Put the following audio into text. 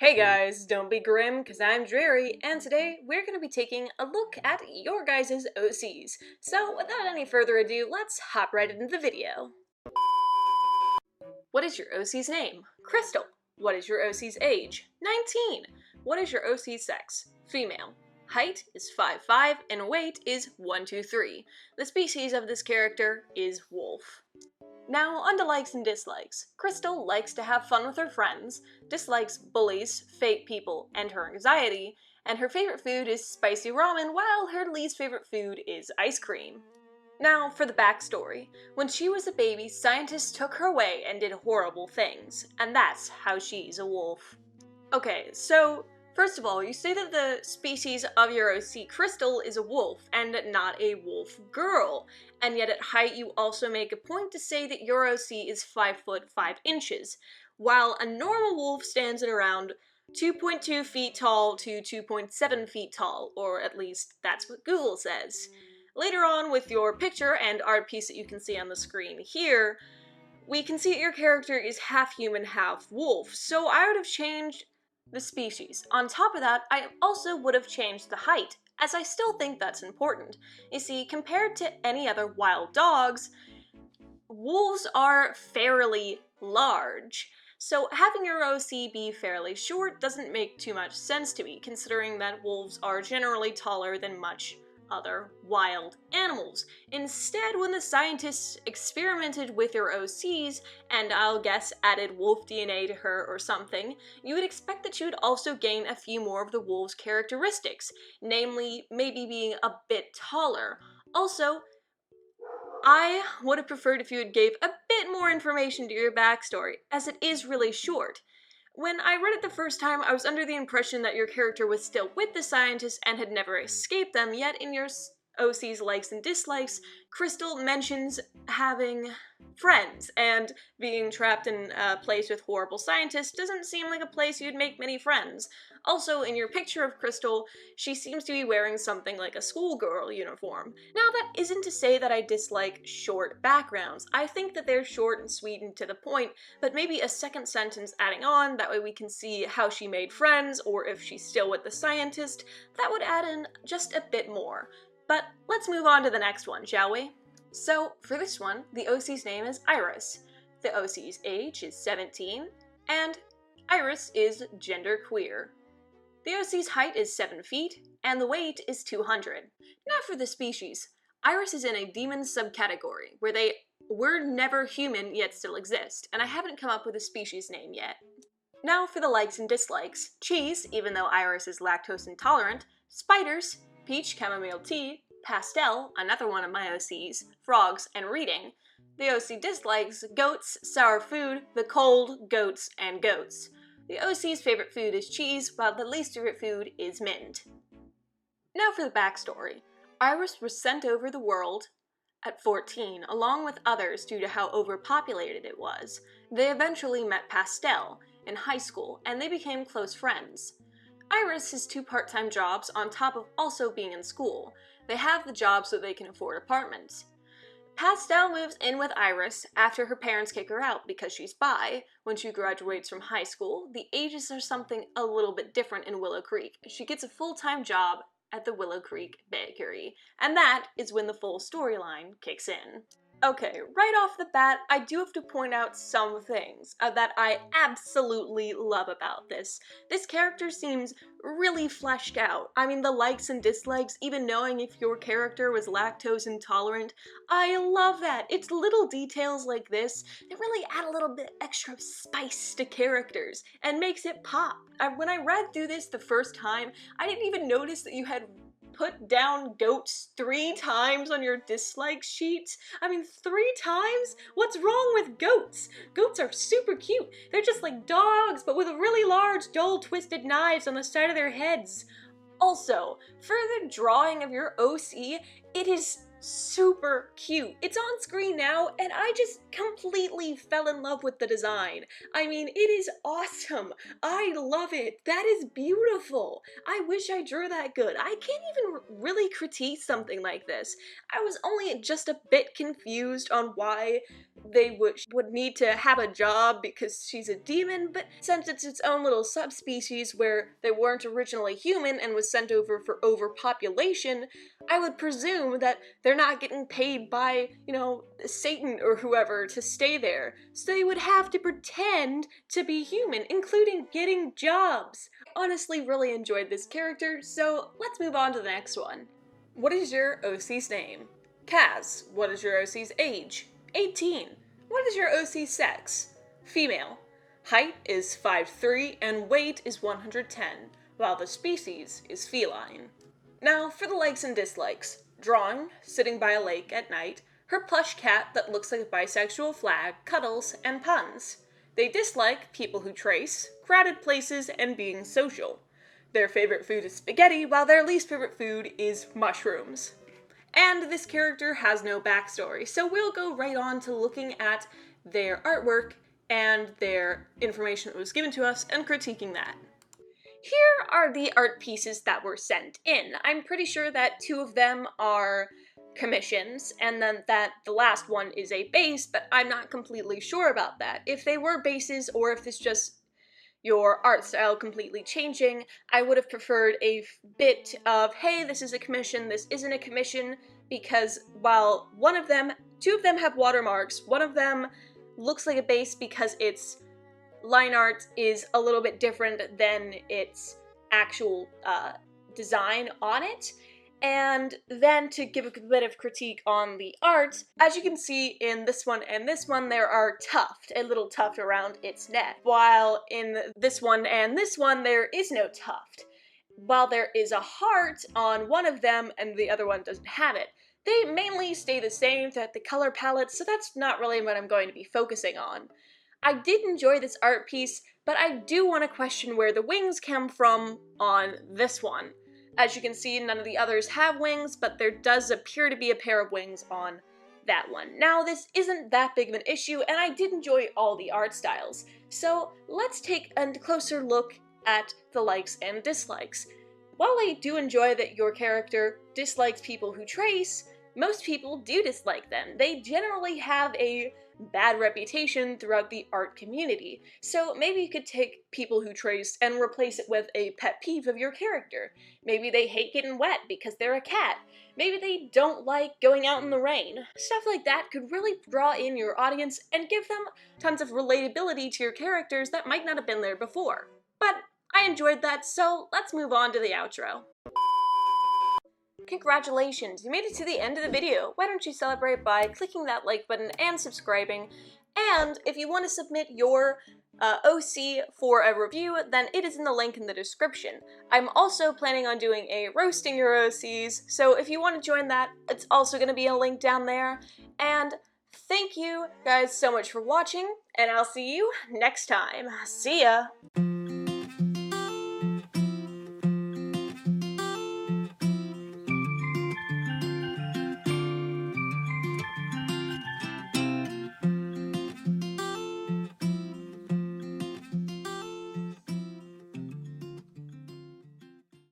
Hey guys, don't be grim, cause I'm Dreary, and today we're gonna be taking a look at your guys' OCs. So without any further ado, let's hop right into the video. What is your OC's name? Crystal. What is your OC's age? 19. What is your OC's sex? Female. Height is 5'5", and weight is 123. The species of this character is wolf. Now, on to likes and dislikes. Crystal likes to have fun with her friends, dislikes bullies, fake people, and her anxiety, and her favorite food is spicy ramen, while her least favorite food is ice cream. Now, for the backstory. When she was a baby, scientists took her away and did horrible things, and that's how she's a wolf. Okay, so first of all, you say that the species of your OC Crystal is a wolf and not a wolf girl, and yet at height you also make a point to say that your OC is 5 foot 5 inches, while a normal wolf stands at around 2.2 feet tall to 2.7 feet tall, or at least that's what Google says. Later on with your picture and art piece that you can see on the screen here, we can see that your character is half human, half wolf, so I would have changed the species. On top of that, I also would have changed the height, as I still think that's important. You see, compared to any other wild dogs, wolves are fairly large. So having your OC be fairly short doesn't make too much sense to me, considering that wolves are generally taller than much other wild animals. Instead, when the scientists experimented with your OCs, and I'll guess added wolf DNA to her or something, you would expect that she would also gain a few more of the wolf's characteristics, namely maybe being a bit taller. Also, I would have preferred if you had gave a bit more information to your backstory, as it is really short. When I read it the first time, I was under the impression that your character was still with the scientists and had never escaped them, yet in your OC's likes and dislikes, Crystal mentions having friends, and being trapped in a place with horrible scientists doesn't seem like a place you'd make many friends. Also, in your picture of Crystal, she seems to be wearing something like a schoolgirl uniform. Now, that isn't to say that I dislike short backgrounds. I think that they're short and sweet and to the point, but maybe a second sentence adding on, that way we can see how she made friends, or if she's still with the scientist, that would add in just a bit more. But let's move on to the next one, shall we? So, for this one, the OC's name is Iris. The OC's age is 17, and Iris is genderqueer. The OC's height is 7 feet, and the weight is 200. Now for the species. Iris is in a demon subcategory, where they were never human yet still exist, and I haven't come up with a species name yet. Now for the likes and dislikes. Cheese, even though Iris is lactose intolerant, spiders, peach chamomile tea, pastel, another one of my OCs, frogs, and reading. The OC dislikes goats, sour food, the cold, goats, and goats. The OC's favorite food is cheese, while the least favorite food is mint. Now for the backstory. Iris was sent over the world at 14, along with others due to how overpopulated it was. They eventually met Pastel in high school, and they became close friends. Iris has 2 part-time jobs on top of also being in school. They have the job so they can afford apartments. Pastel moves in with Iris after her parents kick her out because she's bi. When she graduates from high school, the ages are something a little bit different in Willow Creek. She gets a full-time job at the Willow Creek Bakery, and that is when the full storyline kicks in. Okay, right off the bat, I do have to point out some things that I absolutely love about this. This character seems really fleshed out. I mean, the likes and dislikes, even knowing if your character was lactose intolerant, I love that. It's little details like this that really add a little bit extra spice to characters and makes it pop. When I read through this the first time, I didn't even notice that you had put down goats 3 times on your dislike sheet. I mean, 3 times? What's wrong with goats? Goats are super cute. They're just like dogs, but with really large, dull, twisted knives on the side of their heads. Also, for the drawing of your OC, it is super cute. It's on screen now, and I just completely fell in love with the design. I mean, it is awesome. I love it. That is beautiful. I wish I drew that good. I can't even really critique something like this. I was only just a bit confused on why they would need to have a job because she's a demon, but since it's its own little subspecies where they weren't originally human and was sent over for overpopulation, I would presume that they're not getting paid by, Satan or whoever to stay there. So they would have to pretend to be human, including getting jobs. Honestly, really enjoyed this character, so let's move on to the next one. What is your OC's name? Kaze. What is your OC's age? 18. What is your OC's sex? Female. Height is 5'3" and weight is 110, while the species is feline. Now, for the likes and dislikes. Drawing, sitting by a lake at night, her plush cat that looks like a bisexual flag, cuddles, and puns. They dislike people who trace, crowded places, and being social. Their favorite food is spaghetti, while their least favorite food is mushrooms. And this character has no backstory, so we'll go right on to looking at their artwork and their information that was given to us and critiquing that. Here are the art pieces that were sent in. I'm pretty sure that 2 of them are commissions, and then that the last one is a base, but I'm not completely sure about that. If they were bases, or if it's just your art style completely changing, I would have preferred a bit of, hey, this is a commission, this isn't a commission, because while 2 of them have watermarks, one of them looks like a base because its line art is a little bit different than its actual design on it. And then to give a bit of critique on the art, as you can see in this one and this one, there are a little tuft around its neck, while in this one and this one, there is no tuft. While there is a heart on one of them and the other one doesn't have it. They mainly stay the same throughout the color palette, so that's not really what I'm going to be focusing on. I did enjoy this art piece, but I do want to question where the wings come from on this one. As you can see, none of the others have wings, but there does appear to be a pair of wings on that one. Now, this isn't that big of an issue, and I did enjoy all the art styles. So let's take a closer look at the likes and dislikes. While I do enjoy that your character dislikes people who trace, most people do dislike them. They generally have a bad reputation throughout the art community. So maybe you could take people who trace and replace it with a pet peeve of your character. Maybe they hate getting wet because they're a cat. Maybe they don't like going out in the rain. Stuff like that could really draw in your audience and give them tons of relatability to your characters that might not have been there before. But I enjoyed that, so let's move on to the outro. Congratulations, you made it to the end of the video. Why don't you celebrate by clicking that like button and subscribing? And if you want to submit your OC for a review, then it is in the link in the description. I'm also planning on doing a roasting your OCs, so if you want to join that, it's also going to be a link down there. And thank you guys so much for watching, and I'll see you next time. See ya!